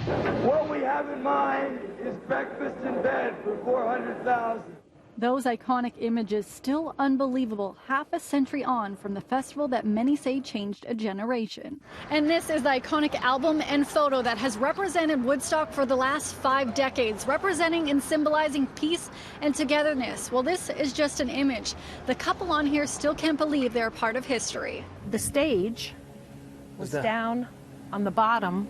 What we have in mind is breakfast in bed for 400,000. Those iconic images still unbelievable half a century on from the festival that many say changed a generation. And this is the iconic album and photo that has represented Woodstock for the last 5 decades, representing and symbolizing peace and togetherness. Well, this is just an image. The couple on here still can't believe they're part of history. The stage was down on the bottom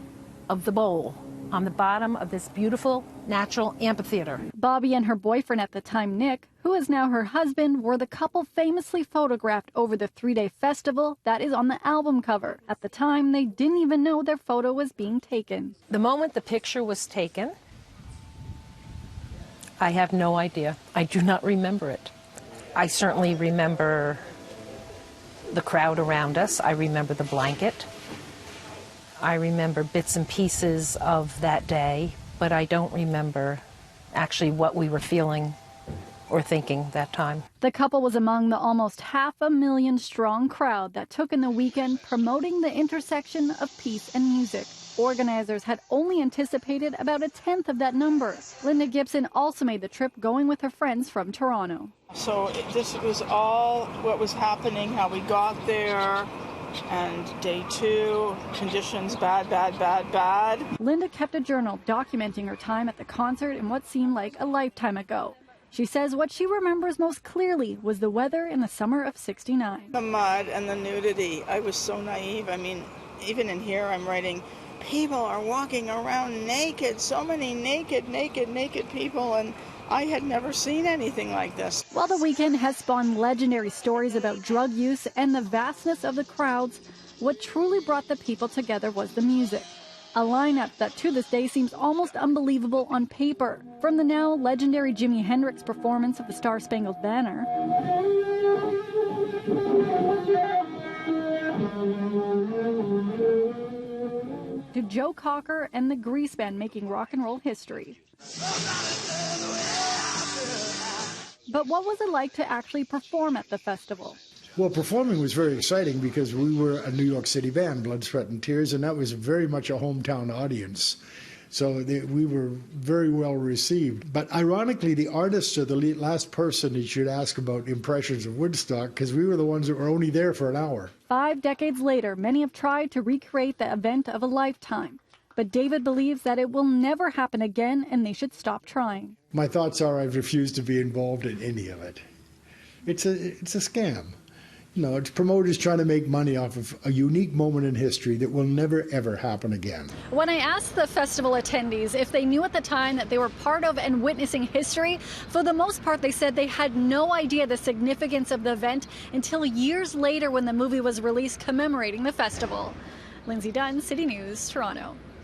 of the bowl, on the bottom of this beautiful natural amphitheater. Bobby and her boyfriend at the time, Nick, who is now her husband, were the couple famously photographed over the 3-day festival that is on the album cover. At the time, they didn't even know their photo was being taken. The moment the picture was taken, I have no idea. I do not remember it. I certainly remember the crowd around us. I remember the blanket. I remember bits and pieces of that day, but I don't remember actually what we were feeling or thinking that time. The couple was among the almost 500,000 strong crowd that took in the weekend, promoting the intersection of peace and music. Organizers had only anticipated about 1/10 of that number. Linda Gibson also made the trip, going with her friends from Toronto. So this was all what was happening, how we got there. And day 2, conditions bad. Linda kept a journal documenting her time at the concert in what seemed like a lifetime ago. She says what she remembers most clearly was the weather in the summer of '69. The mud and the nudity. I was so naive. I mean, even in here I'm writing, people are walking around naked, so many naked people, and I had never seen anything like this. While the weekend has spawned legendary stories about drug use and the vastness of the crowds, what truly brought the people together was the music. A lineup that to this day seems almost unbelievable on paper. From the now legendary Jimi Hendrix performance of the Star-Spangled Banner, to Joe Cocker and the Grease Band making rock and roll history. But what was it like to actually perform at the festival? Well, performing was very exciting because we were a New York City band, Blood, Sweat and Tears, and that was very much a hometown audience. So we were very well received. But ironically, the artists are the last person you should ask about impressions of Woodstock, because we were the ones that were only there for an hour. 5 decades later, many have tried to recreate the event of a lifetime. But David believes that it will never happen again and they should stop trying. My thoughts are I've refused to be involved in any of it. It's a scam. You know, it's promoters trying to make money off of a unique moment in history that will never, ever happen again. When I asked the festival attendees if they knew at the time that they were part of and witnessing history, for the most part they said they had no idea the significance of the event until years later when the movie was released commemorating the festival. Lindsay Dunn, City News, Toronto.